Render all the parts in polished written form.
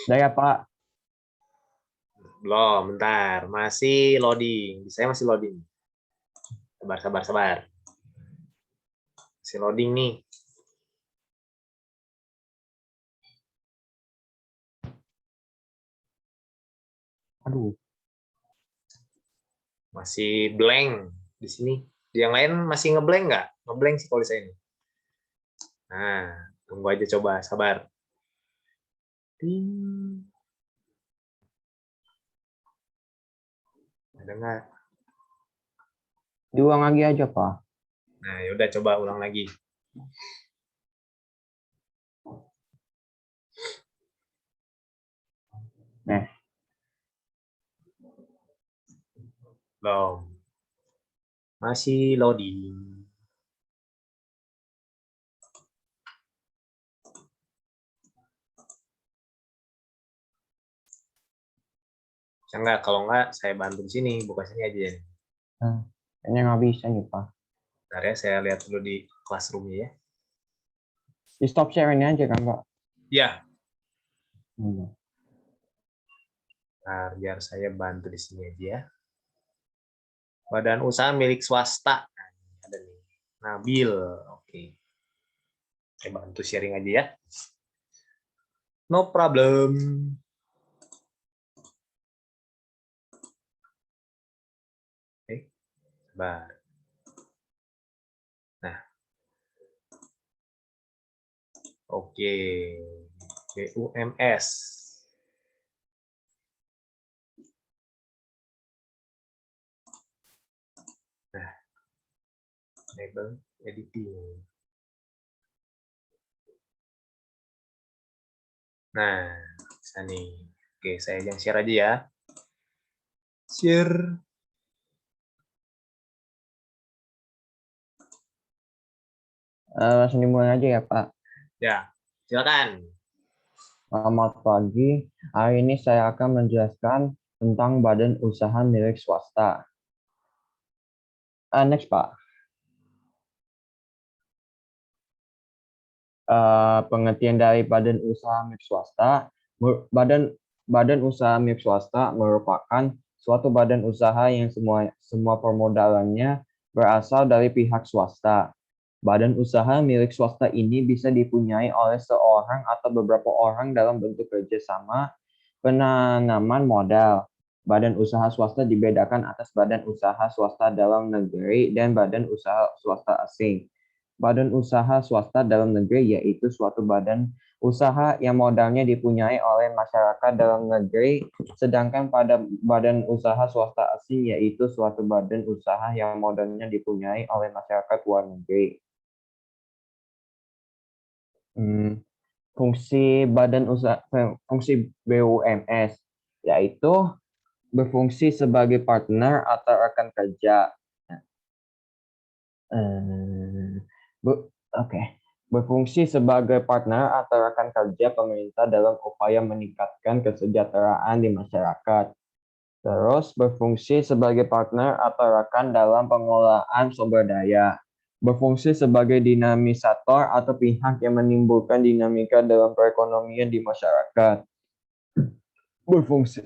Udah ya, Pak. Belum, bentar. Masih loading. Saya masih loading. Sabar, sabar, sabar. Masih loading nih. Aduh. Masih blank di sini. Yang lain masih ngeblank nggak? Ngeblank sih kalau saya ini. Nah, tunggu aja coba, sabar. Ting. Ada nggak? Diulang lagi aja, Pak. Nah, yaudah coba ulang lagi. Nah, Belum. Masih loading. Bisa nggak? Kalau nggak, saya bantu di sini. Buka sini aja. kayaknya nggak bisa nih, Pak. Bentar ya, saya lihat dulu di classroom ya. Di stop share-nya aja kan, Pak? Ya, Hmm. nah, biar saya bantu di sini aja ya. Badan usaha milik swasta. Nah, ini ada nih. Nabil. Oke. Saya bantu sharing aja ya. No problem. Oke, sabar. Nah, oke. BUMS. Nah, label editing. Nah, bisa nih. Oke, saya yang share aja ya. Share. Langsung dimulai aja ya, Pak. Ya, silakan. Selamat pagi. Hari ini saya akan menjelaskan tentang badan usaha milik swasta. Next, Pak. Pengertian dari badan usaha milik swasta. Badan badan usaha milik swasta merupakan suatu badan usaha yang semua permodalannya berasal dari pihak swasta. Badan usaha milik swasta ini bisa dipunyai oleh seorang atau beberapa orang dalam bentuk kerjasama penanaman modal. Badan usaha swasta dibedakan atas badan usaha swasta dalam negeri dan badan usaha swasta asing. Badan usaha swasta dalam negeri yaitu suatu badan usaha yang modalnya dipunyai oleh masyarakat dalam negeri, sedangkan pada badan usaha swasta asing yaitu suatu badan usaha yang modalnya dipunyai oleh masyarakat luar negeri. Fungsi badan usaha, fungsi BUMS yaitu berfungsi sebagai partner atau rekan kerja. Oke. Berfungsi sebagai partner atau rekan kerja pemerintah dalam upaya meningkatkan kesejahteraan di masyarakat. Terus berfungsi sebagai partner atau rekan dalam pengelolaan sumber daya. Berfungsi sebagai dinamisator atau pihak yang menimbulkan dinamika dalam perekonomian di masyarakat.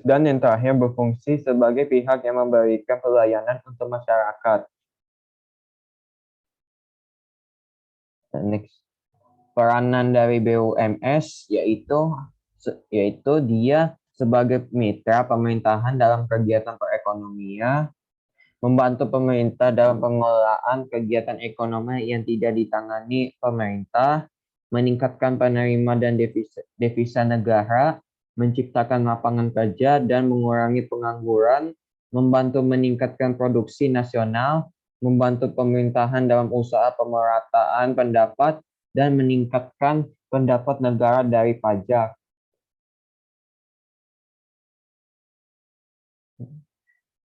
Dan yang terakhir berfungsi sebagai pihak yang memberikan pelayanan untuk masyarakat. Next. Peranan dari BUMS yaitu dia sebagai mitra pemerintahan dalam kegiatan perekonomian, membantu pemerintah dalam pengelolaan kegiatan ekonomi yang tidak ditangani pemerintah, meningkatkan penerima dan devisa negara, menciptakan lapangan kerja dan mengurangi pengangguran, membantu meningkatkan produksi nasional, membantu pemerintahan dalam usaha pemerataan pendapat, dan meningkatkan pendapat negara dari pajak.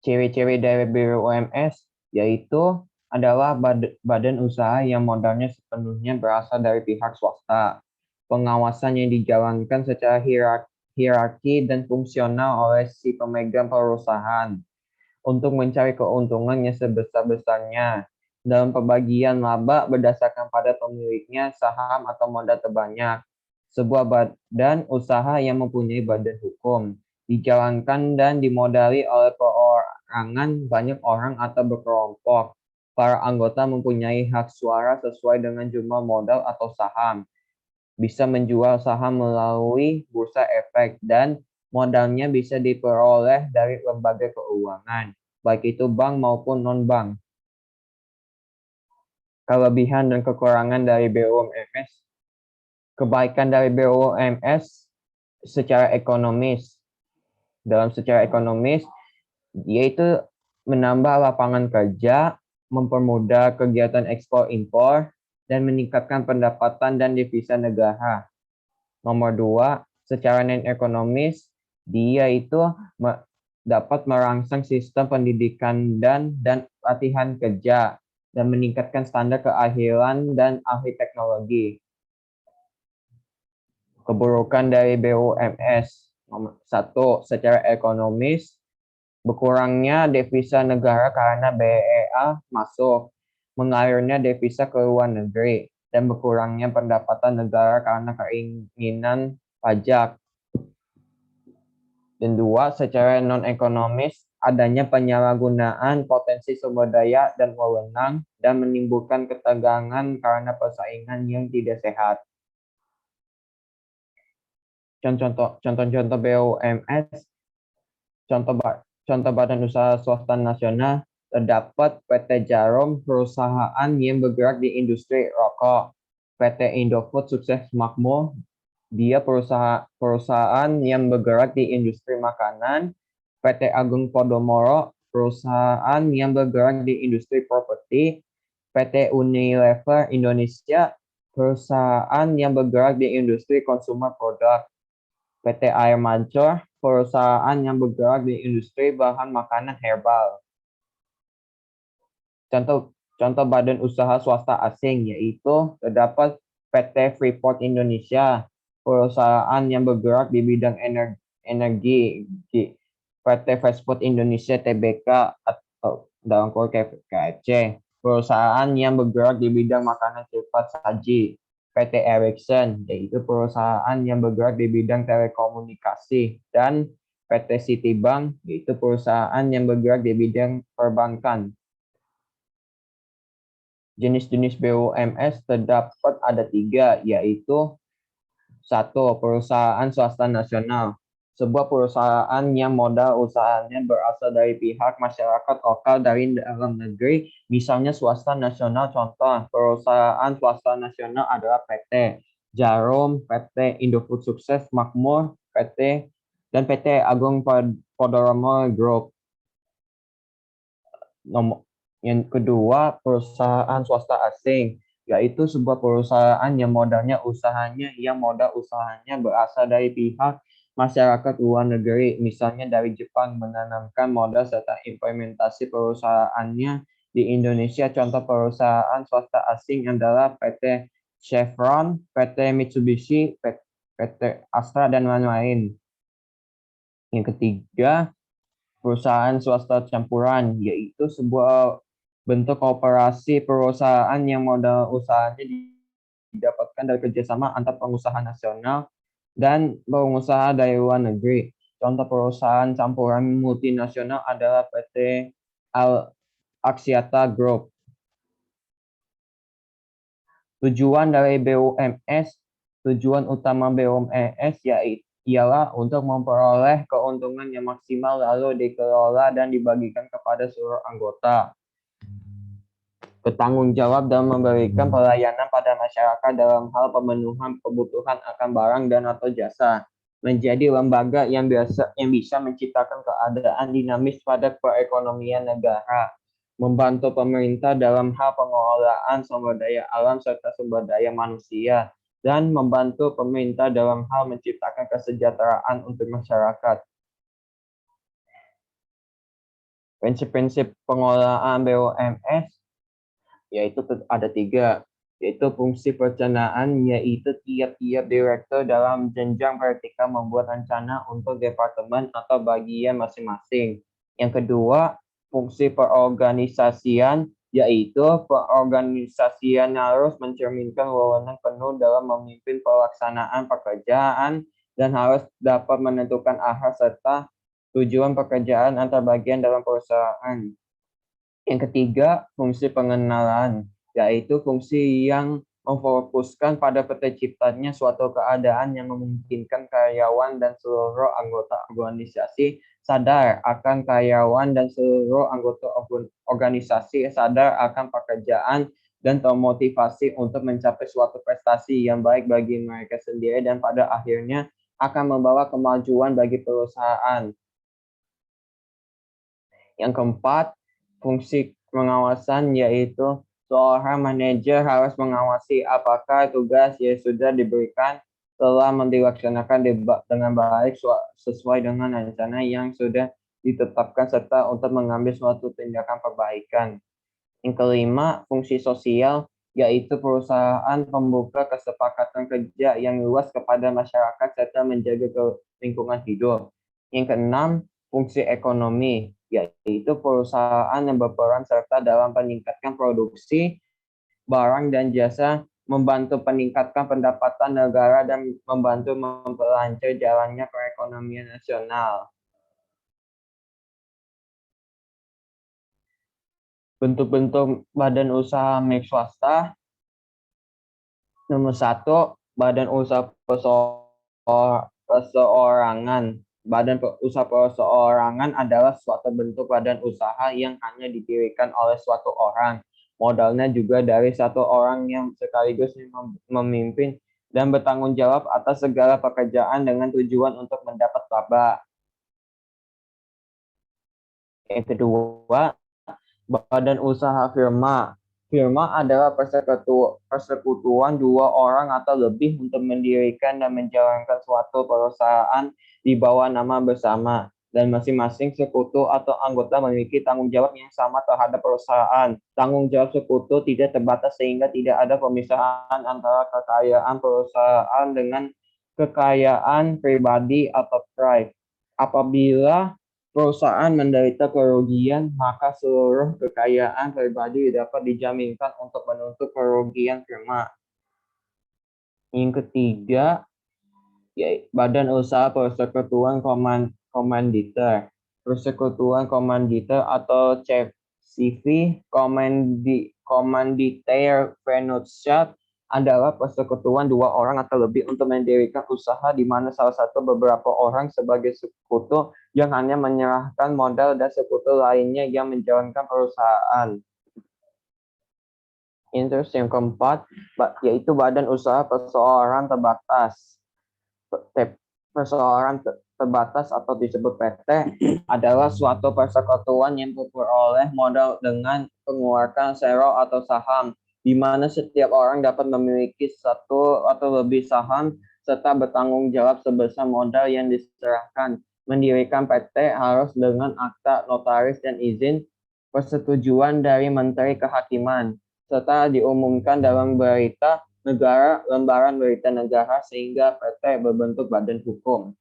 Ciri-ciri dari BUMS yaitu adalah badan usaha yang modalnya sepenuhnya berasal dari pihak swasta. Pengawasan yang dijalankan secara hierarki dan fungsional oleh si pemegang perusahaan untuk mencari keuntungan yang sebesar-besarnya dalam pembagian laba berdasarkan pada pemiliknya saham atau modal terbanyak. sebuah badan usaha yang mempunyai badan hukum, dijalankan dan dimodali oleh perorangan banyak orang atau berkelompok. Para anggota mempunyai hak suara sesuai dengan jumlah modal atau saham, bisa menjual saham melalui bursa efek, dan modalnya bisa diperoleh dari lembaga keuangan, baik itu bank maupun non-bank. Kelebihan dan kekurangan dari BUMS. Kebaikan dari BUMS secara ekonomis. Secara ekonomis, yaitu menambah lapangan kerja, mempermudah kegiatan ekspor-impor, dan meningkatkan pendapatan dan devisa negara. Nomor 2, secara non-ekonomis, dia itu dapat merangsang sistem pendidikan dan latihan kerja, dan meningkatkan standar keahlian dan ahli teknologi. Keburukan dari BUMS. Nomor 1, secara ekonomis, berkurangnya devisa negara karena BEA masuk, mengalirnya devisa ke luar negeri, dan berkurangnya pendapatan negara karena keinginan pajak. Dan 2, secara non-ekonomis, adanya penyalahgunaan potensi sumber daya dan wewenang, dan menimbulkan ketegangan karena persaingan yang tidak sehat. Contoh-contoh BUMS, contoh badan usaha swasta nasional, terdapat PT Jarum, perusahaan yang bergerak di industri rokok. PT Indofood Sukses Makmur, dia perusahaan yang bergerak di industri makanan. PT Agung Podomoro, perusahaan yang bergerak di industri properti. PT Unilever Indonesia, perusahaan yang bergerak di industri consumer product. PT Air Mancur, perusahaan yang bergerak di industri bahan makanan herbal. Contoh badan usaha swasta asing, yaitu terdapat PT Freeport Indonesia, perusahaan yang bergerak di bidang energi. PT Fast Food Indonesia Tbk atau dalam kurung KFC, perusahaan yang bergerak di bidang makanan cepat saji. PT Ericsson, yaitu perusahaan yang bergerak di bidang telekomunikasi, dan PT Citibank, yaitu perusahaan yang bergerak di bidang perbankan. Jenis-jenis BUMS terdapat ada 3, yaitu 1. Perusahaan swasta nasional. Sebuah perusahaan yang modal usahanya berasal dari pihak masyarakat lokal dari dalam negeri, misalnya swasta nasional. Contoh, perusahaan swasta nasional adalah PT Jarum, PT Indofood Sukses Makmur, dan PT Agung Podomoro Group. Yang kedua, perusahaan swasta asing, yaitu sebuah perusahaan yang modal usahanya berasal dari pihak masyarakat luar negeri, misalnya dari Jepang, menanamkan modal serta implementasi perusahaannya di Indonesia. Contoh perusahaan swasta asing adalah PT Chevron, PT Mitsubishi, PT Astra, dan lain-lain. Yang ketiga, perusahaan swasta campuran, yaitu sebuah bentuk kooperasi perusahaan yang modal usahanya didapatkan dari kerjasama antar pengusaha nasional dan pengusaha dari luar negeri. Contoh perusahaan campuran multinasional adalah PT Axiata Group. Tujuan utama BUMS ialah untuk memperoleh keuntungan yang maksimal, lalu dikelola dan dibagikan kepada seluruh anggota. Bertanggung jawab dalam memberikan pelayanan pada masyarakat dalam hal pemenuhan kebutuhan akan barang dan atau jasa. Menjadi lembaga yang bisa menciptakan keadaan dinamis pada perekonomian negara. Membantu pemerintah dalam hal pengelolaan sumber daya alam serta sumber daya manusia. Dan membantu pemerintah dalam hal menciptakan kesejahteraan untuk masyarakat. Prinsip-prinsip pengelolaan BUMS yaitu ada 3, yaitu fungsi perencanaan, yaitu tiap-tiap direktur dalam jenjang vertikal membuat rencana untuk departemen atau bagian masing-masing. Yang kedua, fungsi perorganisasian, yaitu perorganisasian harus mencerminkan wewenang penuh dalam memimpin pelaksanaan pekerjaan dan harus dapat menentukan arah serta tujuan pekerjaan antar bagian dalam perusahaan. Yang ketiga, fungsi pengenalan, yaitu fungsi yang memfokuskan pada terciptanya suatu keadaan yang memungkinkan karyawan dan seluruh anggota organisasi sadar akan karyawan dan seluruh anggota organisasi sadar akan pekerjaan dan termotivasi untuk mencapai suatu prestasi yang baik bagi mereka sendiri dan pada akhirnya akan membawa kemajuan bagi perusahaan. Yang keempat, fungsi pengawasan yaitu seorang manajer harus mengawasi apakah tugas yang sudah diberikan telah dilaksanakan dengan baik sesuai dengan rencana yang sudah ditetapkan serta untuk mengambil suatu tindakan perbaikan. Yang kelima, fungsi sosial yaitu perusahaan membuka kesepakatan kerja yang luas kepada masyarakat serta menjaga lingkungan hidup. Yang keenam, fungsi ekonomi yaitu perusahaan yang berperan serta dalam meningkatkan produksi barang dan jasa, membantu meningkatkan pendapatan negara dan membantu memperlancar jalannya perekonomian nasional. Bentuk-bentuk badan usaha milik swasta. Nomor satu, badan usaha perseorangan. Badan usaha perseorangan adalah suatu bentuk badan usaha yang hanya didirikan oleh suatu orang. Modalnya juga dari satu orang yang sekaligus memimpin dan bertanggung jawab atas segala pekerjaan dengan tujuan untuk mendapat laba. Yang kedua, badan usaha firma. Firma adalah persekutuan dua orang atau lebih untuk mendirikan dan menjalankan suatu perusahaan di bawah nama bersama. Dan masing-masing sekutu atau anggota memiliki tanggung jawab yang sama terhadap perusahaan. Tanggung jawab sekutu tidak terbatas sehingga tidak ada pemisahan antara kekayaan perusahaan dengan kekayaan pribadi atau tribe. Apabila perusahaan menderita kerugian, maka seluruh kekayaan pribadi dapat dijaminkan untuk menutup kerugian firma. Yang ketiga, badan usaha persekutuan komanditer. Persekutuan komanditer atau CV, Komanditer Vennootschap adalah persekutuan dua orang atau lebih untuk mendirikan usaha di mana salah satu beberapa orang sebagai sekutu yang hanya menyerahkan modal dan sekutu lainnya yang menjalankan perusahaan. Terus yang keempat, yaitu badan usaha perseorangan terbatas. Perseorangan terbatas atau disebut PT adalah suatu persekutuan yang memperoleh modal dengan pengeluaran share atau saham, di mana setiap orang dapat memiliki satu atau lebih saham serta bertanggung jawab sebesar modal yang diserahkan. Mendirikan PT harus dengan akta notaris dan izin persetujuan dari Menteri Kehakiman, serta diumumkan dalam berita negara, lembaran berita negara sehingga PT berbentuk badan hukum.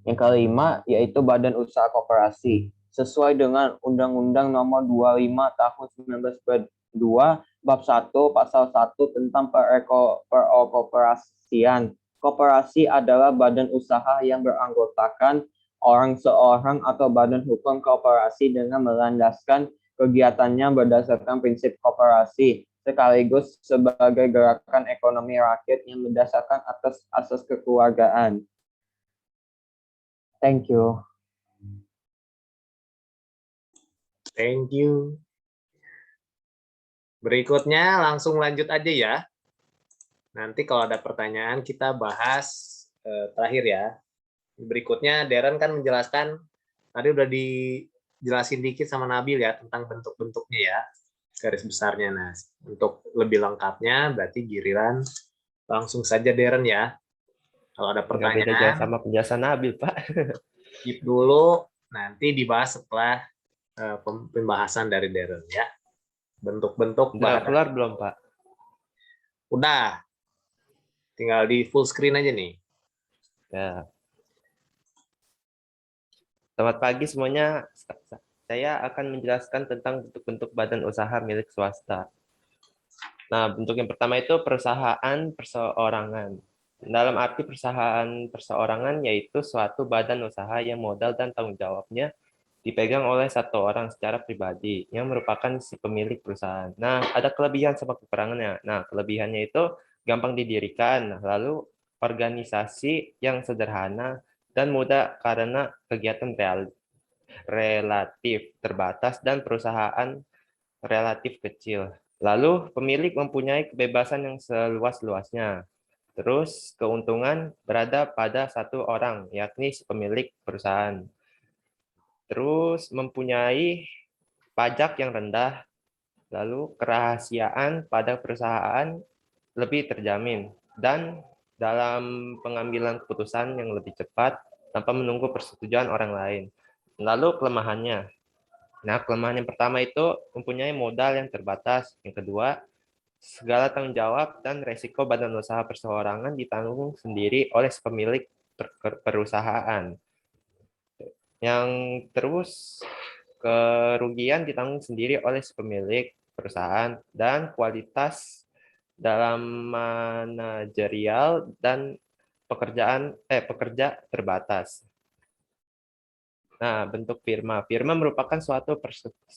Yang kelima, yaitu badan usaha koperasi. Sesuai dengan Undang-Undang Nomor 25 Tahun 1992, Bab 1, Pasal 1 tentang peroperasian. Koperasi adalah badan usaha yang beranggotakan orang seorang atau badan hukum koperasi dengan melandaskan kegiatannya berdasarkan prinsip koperasi, sekaligus sebagai gerakan ekonomi rakyat yang berdasarkan atas asas kekeluargaan. Thank you. Thank you. Berikutnya langsung lanjut aja ya. Nanti kalau ada pertanyaan kita bahas terakhir ya. Berikutnya Darren kan menjelaskan, tadi udah dijelasin dikit sama Nabil ya tentang bentuk-bentuknya ya, garis besarnya. Nah, untuk lebih lengkapnya berarti giliran langsung saja Darren ya. Kalau ada pertanyaan, beda jauh sama penjelasan Nabil, Pak. Skip dulu, nanti dibahas setelah pembahasan dari Darren ya. Bentuk-bentuk Udah keluar belum, Pak? Udah. Tinggal di full screen aja nih. Ya. Selamat pagi semuanya. saya akan menjelaskan tentang bentuk-bentuk badan usaha milik swasta. Nah, bentuk yang pertama itu perusahaan perseorangan. Dalam arti perusahaan perseorangan yaitu suatu badan usaha yang modal dan tanggung jawabnya dipegang oleh satu orang secara pribadi yang merupakan si pemilik perusahaan. Nah, ada kelebihan sama kekurangannya. Nah, kelebihannya itu gampang didirikan, lalu organisasi yang sederhana dan mudah karena kegiatan relatif terbatas dan perusahaan relatif kecil. Lalu pemilik mempunyai kebebasan yang seluas-luasnya. Terus keuntungan berada pada satu orang, yakni si pemilik perusahaan. Terus mempunyai pajak yang rendah, lalu kerahasiaan pada perusahaan lebih terjamin, dan dalam pengambilan keputusan yang lebih cepat tanpa menunggu persetujuan orang lain. Lalu kelemahannya. Nah, kelemahan yang pertama itu mempunyai modal yang terbatas. Yang kedua, segala tanggung jawab dan resiko badan usaha perseorangan ditanggung sendiri oleh pemilik perusahaan. Yang terus kerugian ditanggung sendiri oleh pemilik perusahaan dan kualitas dalam manajerial dan pekerja terbatas. Nah, bentuk firma. Firma merupakan suatu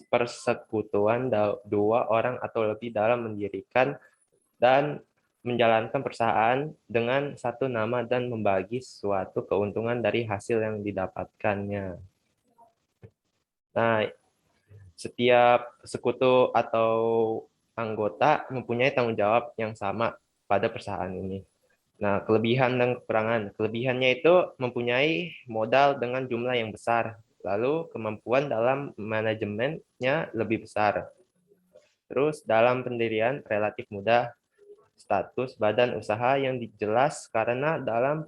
persekutuan dua orang atau lebih dalam mendirikan dan menjalankan perusahaan dengan satu nama dan membagi suatu keuntungan dari hasil yang didapatkannya. Nah, setiap sekutu atau anggota mempunyai tanggung jawab yang sama pada perusahaan ini. Nah, kelebihan dan kekurangan. Kelebihannya itu mempunyai modal dengan jumlah yang besar, lalu kemampuan dalam manajemennya lebih besar. Terus dalam pendirian relatif mudah, status badan usaha yang dijelas karena dalam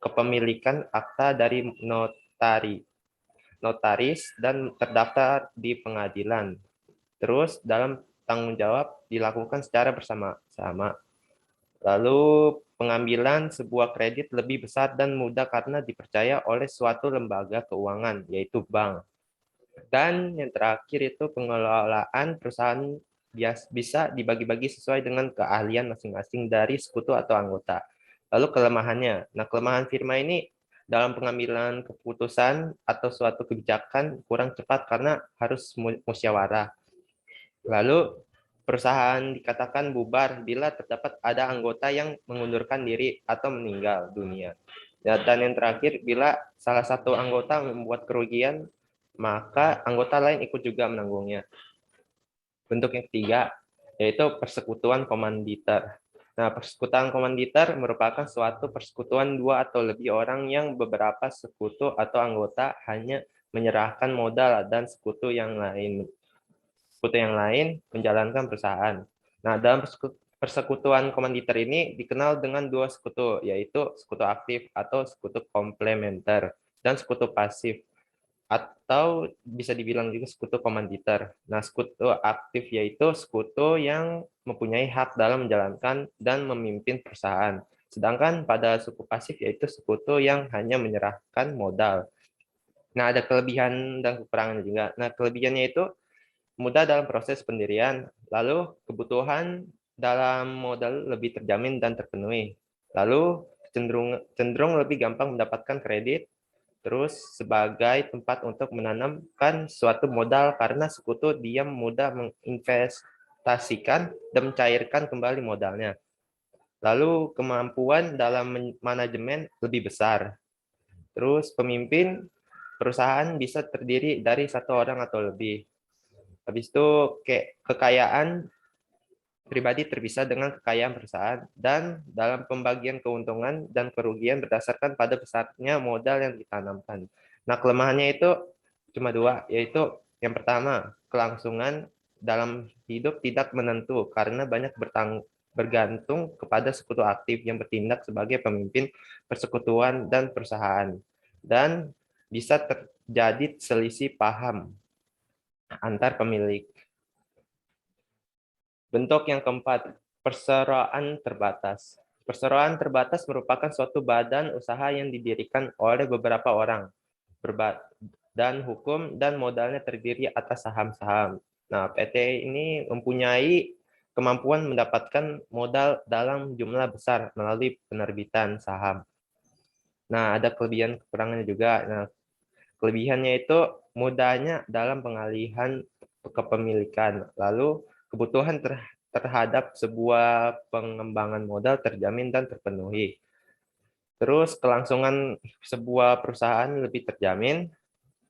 kepemilikan akta dari notaris dan terdaftar di pengadilan. Terus dalam tanggung jawab dilakukan secara bersama-sama. Lalu pengambilan sebuah kredit lebih besar dan mudah karena dipercaya oleh suatu lembaga keuangan, yaitu bank. Dan yang terakhir itu pengelolaan perusahaan bisa dibagi-bagi sesuai dengan keahlian masing-masing dari sekutu atau anggota. Lalu kelemahannya. Nah, kelemahan firma ini dalam pengambilan keputusan atau suatu kebijakan kurang cepat karena harus musyawarah. Lalu perusahaan dikatakan bubar bila terdapat ada anggota yang mengundurkan diri atau meninggal dunia. Dan yang terakhir, bila salah satu anggota membuat kerugian, maka anggota lain ikut juga menanggungnya. Bentuk yang ketiga, yaitu persekutuan komanditer. Nah, persekutuan komanditer merupakan suatu persekutuan dua atau lebih orang yang beberapa sekutu atau anggota hanya menyerahkan modal dan sekutu yang lain menjalankan perusahaan. Nah, dalam persekutuan komanditer ini dikenal dengan dua sekutu, yaitu sekutu aktif atau sekutu komplementer, dan sekutu pasif, atau bisa dibilang juga sekutu komanditer. Nah, sekutu aktif yaitu sekutu yang mempunyai hak dalam menjalankan dan memimpin perusahaan. Sedangkan pada suku pasif yaitu sekutu yang hanya menyerahkan modal. Nah, ada kelebihan dan kekurangan juga. Nah, kelebihannya itu mudah dalam proses pendirian, lalu kebutuhan dalam modal lebih terjamin dan terpenuhi, lalu cenderung lebih gampang mendapatkan kredit, terus sebagai tempat untuk menanamkan suatu modal karena sekutu dia mudah menginvestasikan dan mencairkan kembali modalnya. Lalu kemampuan dalam manajemen lebih besar. Terus pemimpin perusahaan bisa terdiri dari satu orang atau lebih. Habis itu kekayaan pribadi terpisah dengan kekayaan perusahaan, dan dalam pembagian keuntungan dan kerugian berdasarkan pada besarnya modal yang ditanamkan. Nah, kelemahannya itu cuma dua, yaitu yang pertama, kelangsungan dalam hidup tidak menentu karena banyak bergantung kepada sekutu aktif yang bertindak sebagai pemimpin persekutuan dan perusahaan, dan bisa terjadi selisih paham antar pemilik. Bentuk yang keempat, perseroan terbatas. Perseroan terbatas merupakan suatu badan usaha yang didirikan oleh beberapa orang dan hukum dan modalnya terdiri atas saham-saham. Nah, PT ini mempunyai kemampuan mendapatkan modal dalam jumlah besar melalui penerbitan saham. Nah, ada kelebihan kekurangannya juga. Nah, kelebihannya itu mudahnya dalam pengalihan kepemilikan. Lalu kebutuhan terhadap sebuah pengembangan modal terjamin dan terpenuhi. Terus kelangsungan sebuah perusahaan lebih terjamin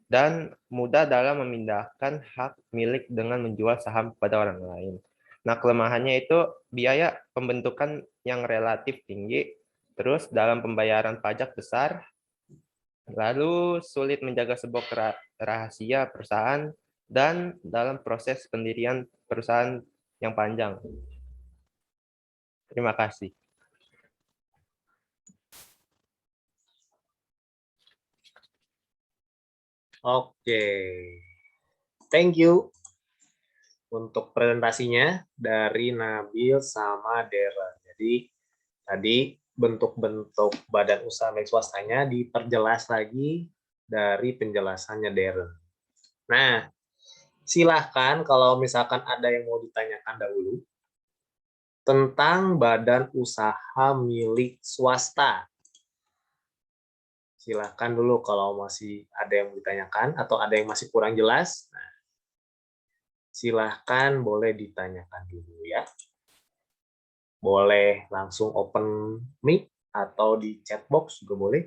dan mudah dalam memindahkan hak milik dengan menjual saham kepada orang lain. Nah, kelemahannya itu biaya pembentukan yang relatif tinggi, terus dalam pembayaran pajak besar, lalu sulit menjaga sebuah rahasia perusahaan, dan dalam proses pendirian perusahaan yang panjang. Terima kasih. Oke. Thank you untuk presentasinya dari Nabil sama Darren. Jadi tadi bentuk-bentuk badan usaha milik swastanya diperjelas lagi dari penjelasannya Darren. Nah, silahkan kalau misalkan ada yang mau ditanyakan dahulu tentang badan usaha milik swasta. Silahkan dulu kalau masih ada yang mau ditanyakan atau ada yang masih kurang jelas. Nah, silahkan boleh ditanyakan dulu ya. Boleh langsung open mic atau di chat box juga boleh.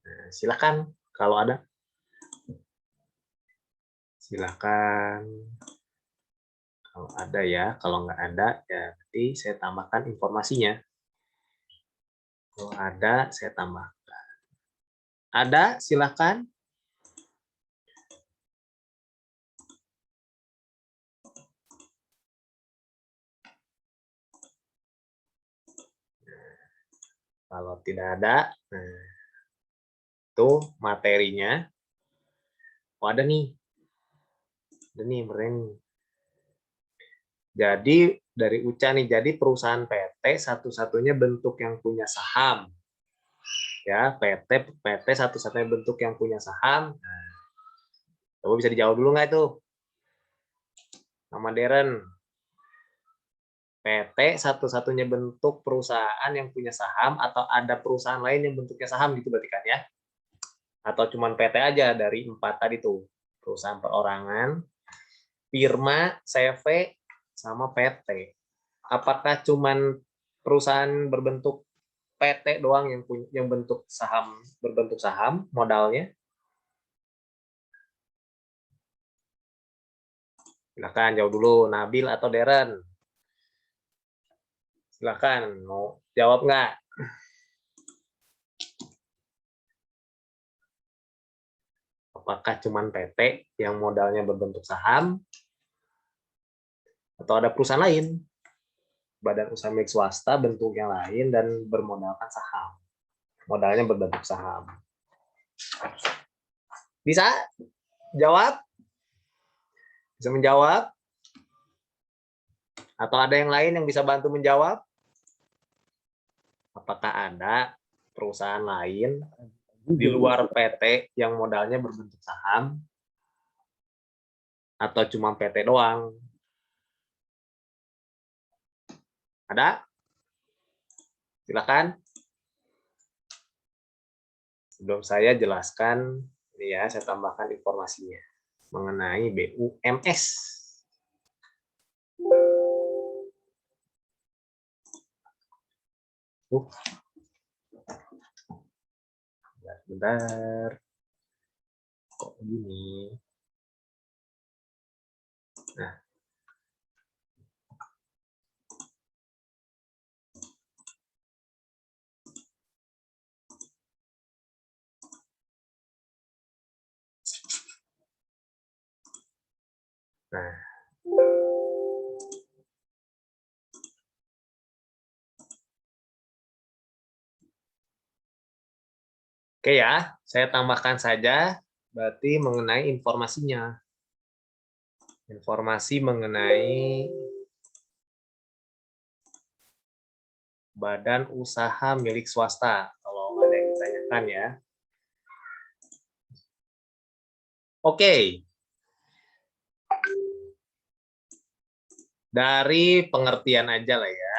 Nah, silahkan kalau ada. Silahkan kalau ada ya. Kalau nggak ada ya nanti saya tambahkan informasinya. Kalau ada saya tambahkan. Ada, silahkan. Kalau tidak ada, nah, itu materinya. Oh, ada nih. Ada nih, berani. Jadi dari Uca nih, jadi perusahaan PT satu-satunya bentuk yang punya saham. Ya, PT satu-satunya bentuk yang punya saham. Nah, coba bisa dijawab dulu nggak itu? Nama Darren. PT satu-satunya bentuk perusahaan yang punya saham atau ada perusahaan lain yang bentuknya saham gitu berarti kan ya? Atau cuma PT aja dari 4 tadi tuh. Perusahaan perorangan, firma, CV, sama PT. Apakah cuman perusahaan berbentuk PT doang yang bentuk saham berbentuk saham modalnya? Silakan jawab dulu, Nabil atau Darren. Silakan mau jawab nggak? Apakah cuman PT yang modalnya berbentuk saham atau ada perusahaan lain? Badan usaha milik swasta bentuknya lain dan bermodalkan saham. Modalnya berbentuk saham. Bisa jawab? Bisa menjawab? Atau ada yang lain yang bisa bantu menjawab? Apakah ada perusahaan lain di luar PT yang modalnya berbentuk saham? Atau cuma PT doang? Ada? Silakan. Sebelum saya jelaskan, ini ya, saya tambahkan informasinya mengenai BUMS. Bentar. Kok begini? Nah. Nah. Oke ya, saya tambahkan saja berarti mengenai informasinya. Informasi mengenai badan usaha milik swasta. Kalau ada yang ditanyakan ya. Oke. Dari pengertian aja lah ya.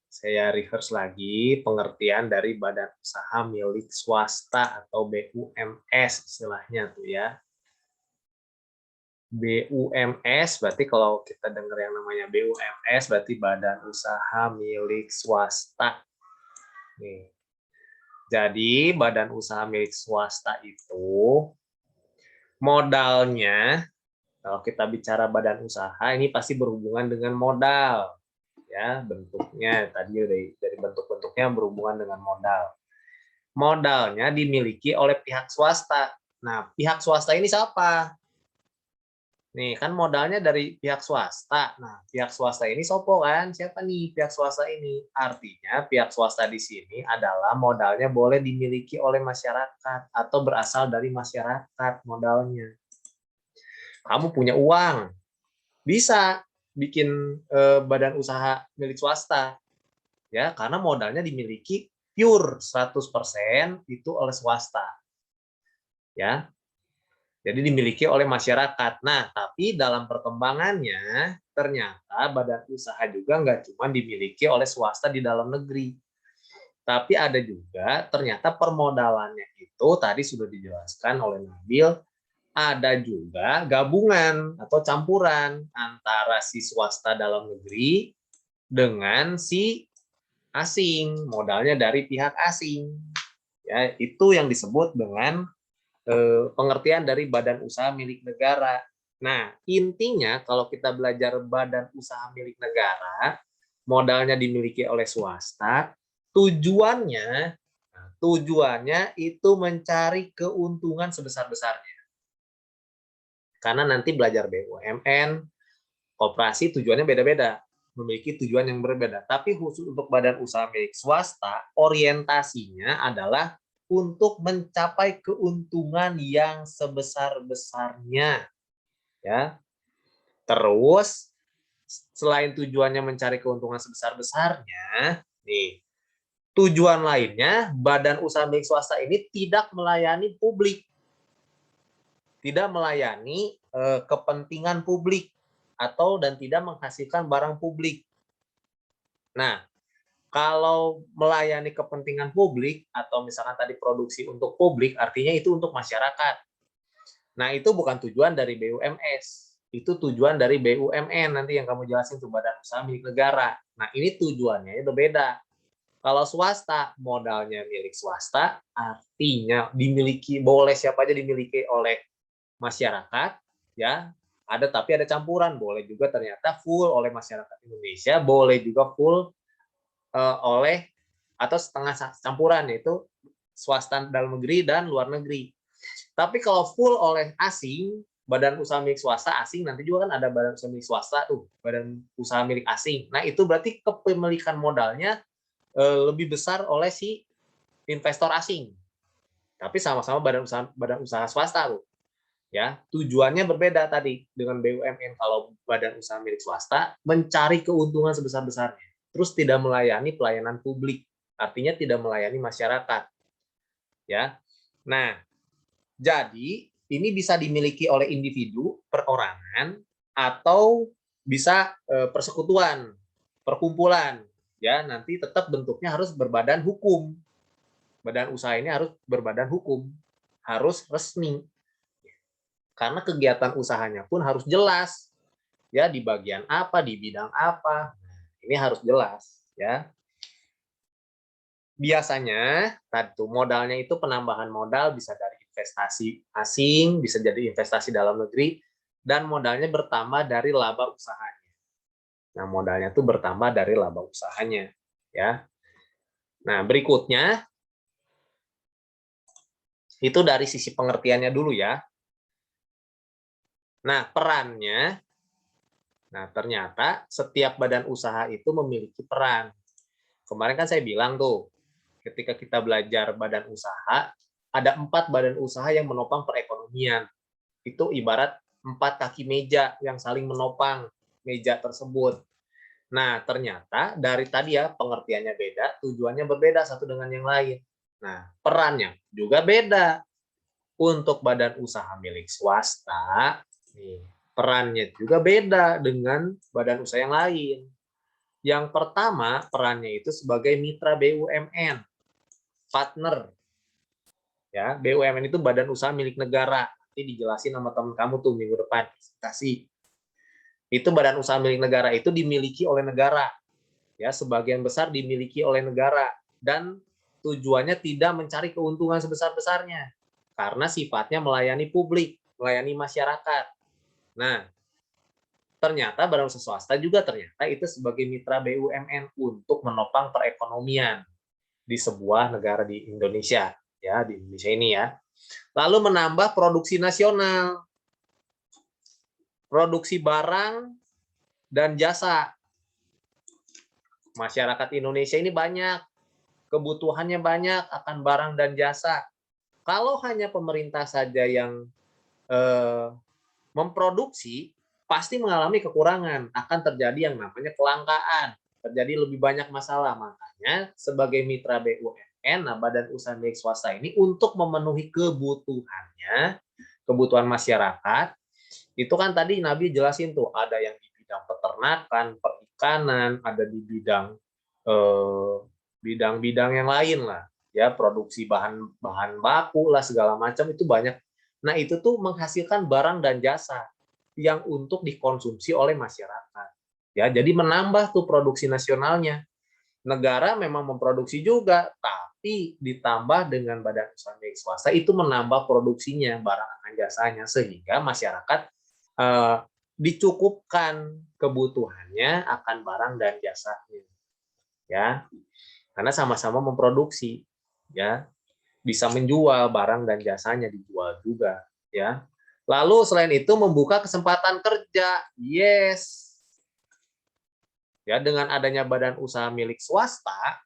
Saya reverse lagi pengertian dari badan usaha milik swasta atau BUMS istilahnya tuh ya. BUMS berarti kalau kita dengar yang namanya BUMS berarti badan usaha milik swasta. Nih. Jadi badan usaha milik swasta itu modalnya, kalau kita bicara badan usaha ini pasti berhubungan dengan modal. Ya, bentuknya tadi dari bentuk-bentuknya berhubungan dengan modal. Modalnya dimiliki oleh pihak swasta. Nah, pihak swasta ini siapa? Nih, kan modalnya dari pihak swasta. Nah, pihak swasta ini sopo kan? Siapa nih pihak swasta ini? Artinya pihak swasta di sini adalah modalnya boleh dimiliki oleh masyarakat atau berasal dari masyarakat modalnya. Kamu punya uang, bisa bikin badan usaha milik swasta. Ya, karena modalnya dimiliki pure 100% itu oleh swasta. Ya. Jadi dimiliki oleh masyarakat. Nah, tapi dalam perkembangannya ternyata badan usaha juga nggak cuma dimiliki oleh swasta di dalam negeri. Tapi ada juga ternyata permodalannya itu tadi sudah dijelaskan oleh Nabil, ada juga gabungan atau campuran antara si swasta dalam negeri dengan si asing, modalnya dari pihak asing. Ya, itu yang disebut dengan pengertian dari badan usaha milik negara. Nah, intinya kalau kita belajar badan usaha milik negara, modalnya dimiliki oleh swasta, tujuannya itu mencari keuntungan sebesar-besarnya. Karena nanti belajar BUMN, koperasi tujuannya beda-beda, memiliki tujuan yang berbeda. Tapi khusus untuk badan usaha milik swasta, orientasinya adalah untuk mencapai keuntungan yang sebesar-besarnya. Ya. Terus selain tujuannya mencari keuntungan sebesar-besarnya, nih, tujuan lainnya badan usaha milik swasta ini tidak melayani publik. Tidak melayani kepentingan publik atau dan tidak menghasilkan barang publik. Nah, kalau melayani kepentingan publik atau misalkan tadi produksi untuk publik, artinya itu untuk masyarakat. Nah, itu bukan tujuan dari BUMS. Itu tujuan dari BUMN nanti yang kamu jelasin tuh badan usaha milik negara. Nah, ini tujuannya itu beda. Kalau swasta, modalnya milik swasta, artinya dimiliki boleh siapa aja dimiliki oleh masyarakat, ya. Ada tapi ada campuran, boleh juga ternyata full oleh masyarakat Indonesia, boleh juga full oleh atau setengah campuran yaitu swasta dalam negeri dan luar negeri. Tapi kalau full oleh asing, badan usaha milik swasta asing, nanti juga kan ada badan usaha milik swasta tuh, badan usaha milik asing. Nah, itu berarti kepemilikan modalnya lebih besar oleh si investor asing. Tapi sama-sama badan usaha swasta tuh. Ya, tujuannya berbeda tadi dengan BUMN. Kalau badan usaha milik swasta mencari keuntungan sebesar-besarnya. Terus tidak melayani pelayanan publik, artinya tidak melayani masyarakat. Ya. Nah, jadi ini bisa dimiliki oleh individu, perorangan, atau bisa persekutuan, perkumpulan. Ya, nanti tetap bentuknya harus berbadan hukum. Badan usaha ini harus berbadan hukum, harus resmi. Karena kegiatan usahanya pun harus jelas. Ya, di bagian apa, di bidang apa. Ini harus jelas, ya. Biasanya tadi modalnya itu penambahan modal bisa dari investasi asing, bisa jadi investasi dalam negeri, dan modalnya bertambah dari laba usahanya. Nah, modalnya itu bertambah dari laba usahanya, ya. Nah, berikutnya itu dari sisi pengertiannya dulu ya. Nah, perannya, nah ternyata setiap badan usaha itu memiliki peran. Kemarin kan saya bilang tuh, ketika kita belajar badan usaha, ada 4 badan usaha yang menopang perekonomian. Itu ibarat 4 kaki meja yang saling menopang meja tersebut. Nah, ternyata dari tadi ya pengertiannya beda, tujuannya berbeda satu dengan yang lain. Nah, perannya juga beda. Untuk badan usaha milik swasta, nih, perannya juga beda dengan badan usaha yang lain. Yang pertama, perannya itu sebagai mitra BUMN, partner. Ya, BUMN itu badan usaha milik negara. Nanti dijelasin sama teman kamu tuh minggu depan. Kasih. Itu badan usaha milik negara itu dimiliki oleh negara. Ya, sebagian besar dimiliki oleh negara dan tujuannya tidak mencari keuntungan sebesar-besarnya karena sifatnya melayani publik, melayani masyarakat. Nah, ternyata badan usaha swasta juga ternyata itu sebagai mitra BUMN untuk menopang perekonomian di sebuah negara di Indonesia, ya, di Indonesia ini ya. Lalu menambah produksi nasional, produksi barang dan jasa. Masyarakat Indonesia ini banyak, kebutuhannya banyak akan barang dan jasa. Kalau hanya pemerintah saja yang memproduksi, pasti mengalami kekurangan, akan terjadi yang namanya kelangkaan, terjadi lebih banyak masalah. Makanya sebagai mitra BUMN, nah badan usaha milik swasta ini untuk memenuhi kebutuhannya, kebutuhan masyarakat, itu kan tadi Nabi jelasin tuh, ada yang di bidang peternakan, perikanan, ada di bidang bidang-bidang yang lain lah, ya produksi bahan baku lah segala macam itu banyak. Nah itu tuh menghasilkan barang dan jasa yang untuk dikonsumsi oleh masyarakat. Ya, jadi menambah tuh produksi nasionalnya. Negara memang memproduksi juga, tapi ditambah dengan badan usaha milik swasta itu menambah produksinya, barang dan jasanya, sehingga masyarakat dicukupkan kebutuhannya akan barang dan jasanya. Ya, karena sama-sama memproduksi, ya, bisa menjual barang dan jasanya dijual juga, ya. Lalu selain itu membuka kesempatan kerja, yes. Ya, dengan adanya badan usaha milik swasta,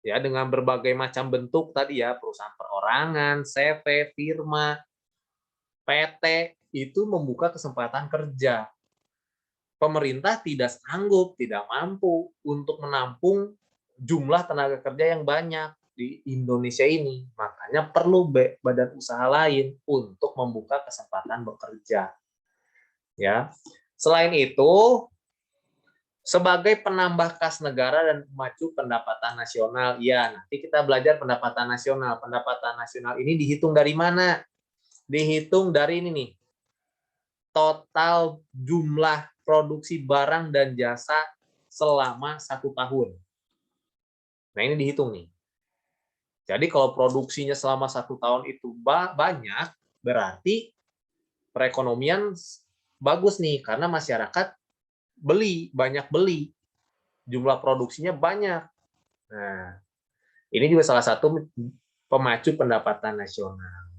ya dengan berbagai macam bentuk tadi ya, perusahaan perorangan, CV, firma, PT, itu membuka kesempatan kerja. Pemerintah tidak sanggup, tidak mampu untuk menampung jumlah tenaga kerja yang banyak di Indonesia ini. Makanya perlu badan usaha lain untuk membuka kesempatan bekerja. Ya. Selain itu, sebagai penambah kas negara dan pemacu pendapatan nasional, ya nanti kita belajar pendapatan nasional. Pendapatan nasional ini dihitung dari mana? Dihitung dari ini nih, total jumlah produksi barang dan jasa selama 1 tahun. Nah ini dihitung nih. Jadi kalau produksinya selama 1 tahun itu banyak, berarti perekonomian bagus nih, karena masyarakat banyak beli, jumlah produksinya banyak. Nah, ini juga salah satu pemacu pendapatan nasional.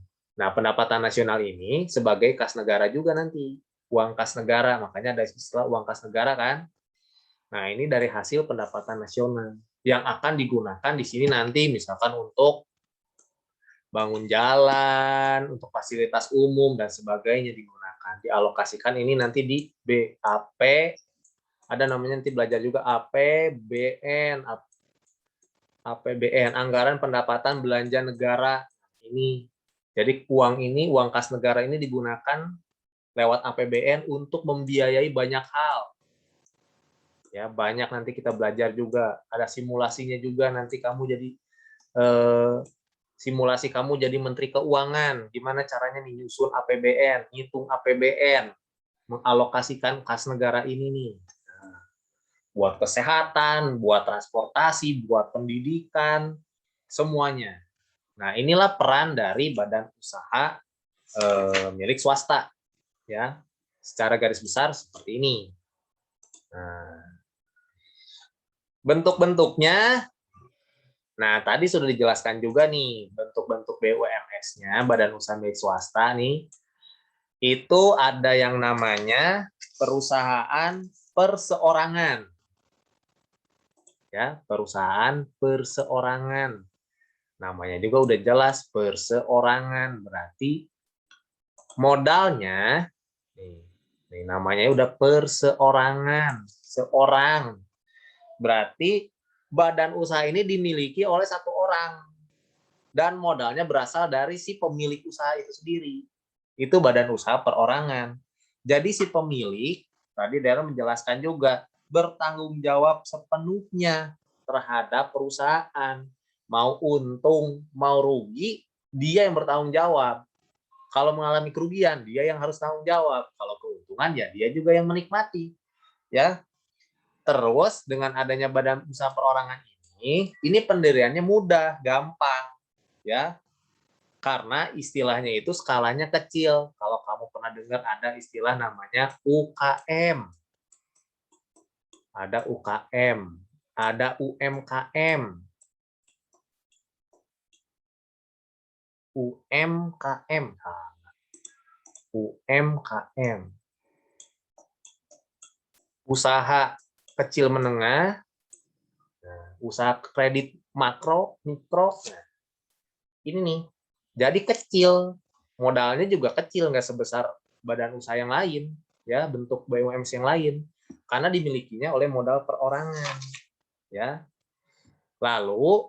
Nah, pendapatan nasional ini sebagai kas negara juga nanti, uang kas negara, makanya ada istilah uang kas negara kan. Nah, ini dari hasil pendapatan nasional yang akan digunakan di sini nanti misalkan untuk bangun jalan, untuk fasilitas umum dan sebagainya digunakan. Dialokasikan ini nanti di BAP, ada namanya nanti belajar juga APBN, anggaran pendapatan belanja negara ini. Jadi uang ini, uang kas negara ini digunakan lewat APBN untuk membiayai banyak hal. Ya, banyak nanti kita belajar juga, ada simulasinya juga nanti kamu jadi simulasi kamu jadi menteri keuangan, gimana caranya nih nyusun APBN, ngitung APBN, mengalokasikan kas negara ini nih. Nah, buat kesehatan, buat transportasi, buat pendidikan, semuanya. Nah, inilah peran dari badan usaha milik swasta, ya. Secara garis besar seperti ini. Nah, bentuk-bentuknya, nah tadi sudah dijelaskan juga nih, bentuk-bentuk BUMS-nya, badan usaha milik swasta nih, itu ada yang namanya perusahaan perseorangan. Ya, perusahaan perseorangan. Namanya juga udah jelas, perseorangan, berarti modalnya, nih namanya udah perseorangan, seorang. Berarti badan usaha ini dimiliki oleh 1 orang. dan modalnya berasal dari si pemilik usaha itu sendiri. Itu badan usaha perorangan. Jadi si pemilik, tadi Dara menjelaskan juga, bertanggung jawab sepenuhnya terhadap perusahaan. Mau untung, mau rugi, dia yang bertanggung jawab. Kalau mengalami kerugian, dia yang harus tanggung jawab. Kalau keuntungan, ya dia juga yang menikmati. Ya. Terus dengan adanya badan usaha perorangan ini pendiriannya mudah, gampang. Ya. Karena istilahnya itu skalanya kecil. Kalau kamu pernah dengar ada istilah namanya UKM. Ada UKM, ada UMKM. UMKM. UMKM. Usaha kecil menengah, usaha kredit makro, mikro. Nah, ini nih. Jadi kecil, modalnya juga kecil, nggak sebesar badan usaha yang lain, ya, bentuk BUMS yang lain, karena dimilikinya oleh modal perorangan, ya. Lalu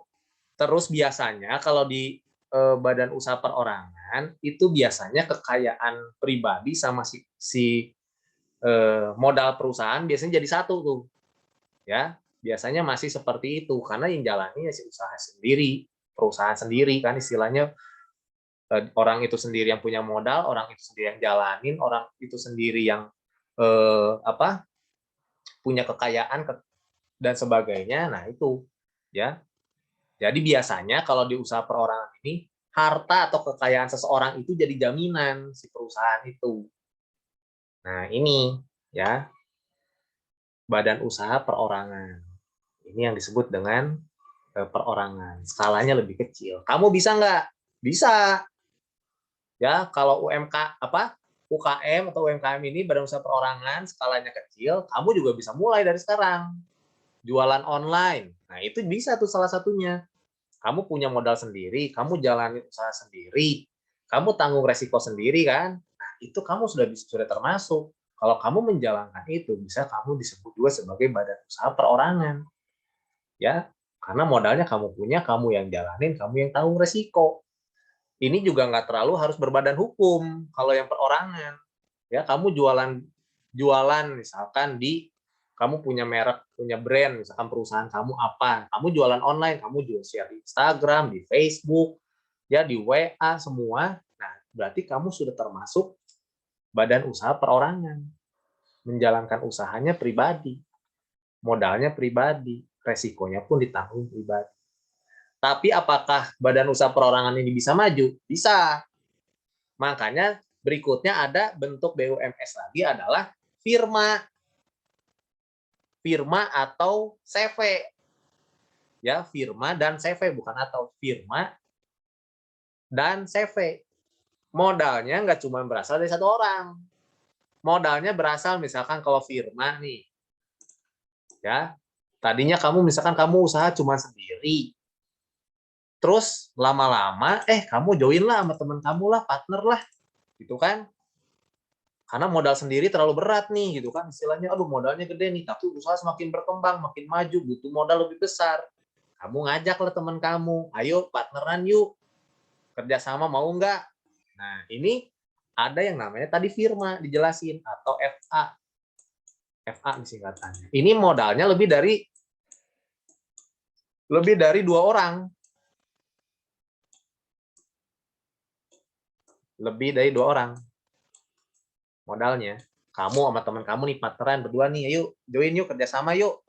terus biasanya kalau di badan usaha perorangan itu biasanya kekayaan pribadi sama si modal perusahaan biasanya jadi satu tuh, ya. Biasanya masih seperti itu karena yang jalani si usaha sendiri, perusahaan sendiri kan istilahnya. Orang itu sendiri yang punya modal, orang itu sendiri yang jalanin, orang itu sendiri yang punya kekayaan dan sebagainya. Nah itu, ya. Jadi biasanya kalau di usaha perorangan ini harta atau kekayaan seseorang itu jadi jaminan si perusahaan itu. Nah ini, ya, badan usaha perorangan. Ini yang disebut dengan perorangan. Skalanya lebih kecil. Kamu bisa nggak? Bisa. Ya, kalau UKM atau UMKM ini badan usaha perorangan skalanya kecil, kamu juga bisa mulai dari sekarang. Jualan online. Nah, itu bisa tuh salah satunya. Kamu punya modal sendiri, kamu jalani usaha sendiri, kamu tanggung resiko sendiri kan? Nah, itu kamu sudah termasuk. Kalau kamu menjalankan itu, bisa kamu disebut juga sebagai badan usaha perorangan. Ya, karena modalnya kamu punya, kamu yang jalanin, kamu yang tanggung resiko. Ini juga nggak terlalu harus berbadan hukum kalau yang perorangan. Ya, kamu jualan misalkan kamu punya merek, punya brand, misalkan perusahaan kamu apa, kamu jualan online, kamu jual share di Instagram, di Facebook, ya di WA semua. Nah, berarti kamu sudah termasuk badan usaha perorangan. Menjalankan usahanya pribadi, modalnya pribadi, resikonya pun ditanggung pribadi. Tapi apakah badan usaha perorangan ini bisa maju? Bisa. Makanya berikutnya ada bentuk BUMS lagi adalah firma. Firma atau CV. Ya, firma dan CV, bukan atau. Firma dan CV. Modalnya nggak cuma berasal dari satu orang. Modalnya berasal misalkan kalau firma nih. Ya, tadinya misalkan kamu usaha cuma sendiri. Terus lama-lama kamu join lah sama teman kamu lah, partner lah. Gitu kan? Karena modal sendiri terlalu berat nih gitu kan, istilahnya aduh modalnya gede nih, tapi usaha semakin berkembang, makin maju, butuh modal lebih besar. Kamu ngajaklah teman kamu, ayo partneran yuk, kerjasama mau nggak? Nah ini ada yang namanya tadi firma dijelasin atau FA. FA nih singkatannya. Ini modalnya lebih dari 2 orang. Lebih dari 2 orang modalnya. Kamu sama teman kamu nih partneran berdua nih, ayo join yuk, kerjasama yuk.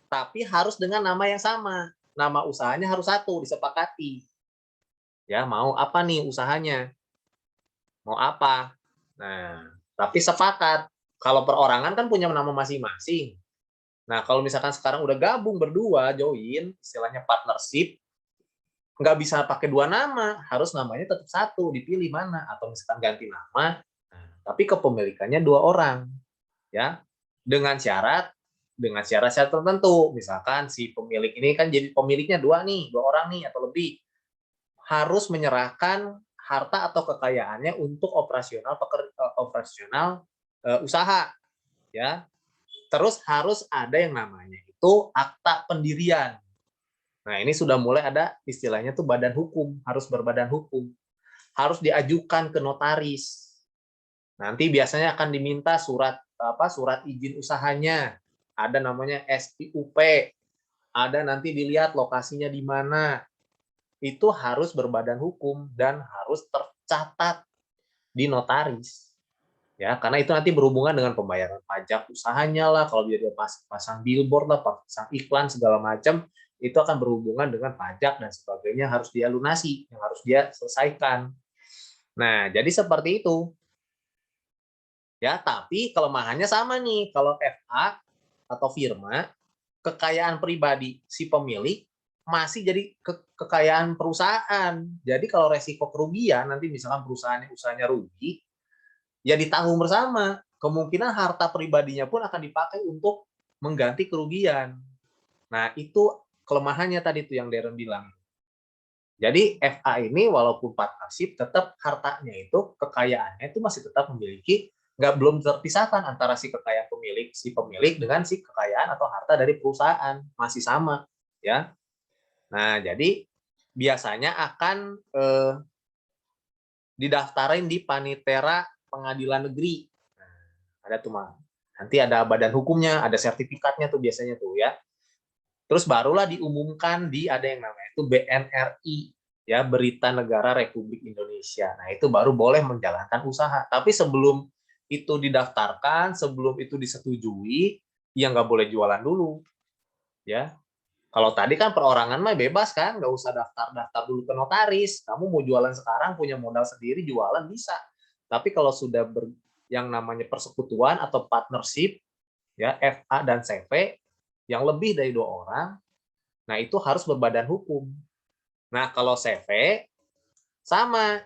Tapi harus dengan nama yang sama. Nama usahanya harus satu, disepakati. Ya, mau apa nih usahanya? Mau apa? Nah, tapi sepakat. Kalau perorangan kan punya nama masing-masing. Nah, kalau misalkan sekarang udah gabung berdua, join, istilahnya partnership, nggak bisa pakai 2 nama, harus namanya tetap satu, dipilih mana, atau misalkan ganti nama, tapi kepemilikannya 2 orang. Ya, dengan syarat tertentu. Misalkan si pemilik ini kan jadi pemiliknya 2 orang nih atau lebih. Harus menyerahkan harta atau kekayaannya untuk operasional usaha, ya. Terus harus ada yang namanya itu akta pendirian. Nah, ini sudah mulai ada istilahnya tuh badan hukum, harus berbadan hukum. Harus diajukan ke notaris. Nanti biasanya akan diminta surat surat izin usahanya. Ada namanya SIUP. Ada nanti dilihat lokasinya di mana. Itu harus berbadan hukum dan harus tercatat di notaris. Ya, karena itu nanti berhubungan dengan pembayaran pajak usahanya lah, kalau dia pasang billboard lah, pasang iklan segala macam, itu akan berhubungan dengan pajak dan sebagainya, harus dia lunasi, yang harus dia selesaikan. Nah, jadi seperti itu. Ya, tapi kelemahannya sama nih, kalau FA atau firma, kekayaan pribadi si pemilik masih jadi kekayaan perusahaan. Jadi kalau resiko kerugian, nanti misalkan usahanya rugi, ya ditanggung bersama. Kemungkinan harta pribadinya pun akan dipakai untuk mengganti kerugian. Nah, itu kelemahannya tadi tuh yang Darren bilang. Jadi FA ini walaupun partnership, tetap hartanya itu, kekayaannya itu masih tetap memiliki, belum terpisahkan antara si kekayaan si pemilik dengan si kekayaan atau harta dari perusahaan, masih sama, ya. Nah, jadi biasanya akan didaftarin di Panitera Pengadilan Negeri. Nah, ada tuh mah. Nanti ada badan hukumnya, ada sertifikatnya tuh biasanya tuh ya. Terus barulah diumumkan di ada yang namanya itu BNRI, ya, Berita Negara Republik Indonesia. Nah, itu baru boleh menjalankan usaha. Tapi sebelum itu didaftarkan, sebelum itu disetujui, ya nggak boleh jualan dulu. Ya, kalau tadi kan perorangan mah bebas kan, nggak usah daftar dulu ke notaris. Kamu mau jualan sekarang, punya modal sendiri, jualan bisa. Tapi kalau sudah yang namanya persekutuan atau partnership, ya FA dan CV, yang lebih dari 2 orang, nah itu harus berbadan hukum. Nah kalau CV, sama,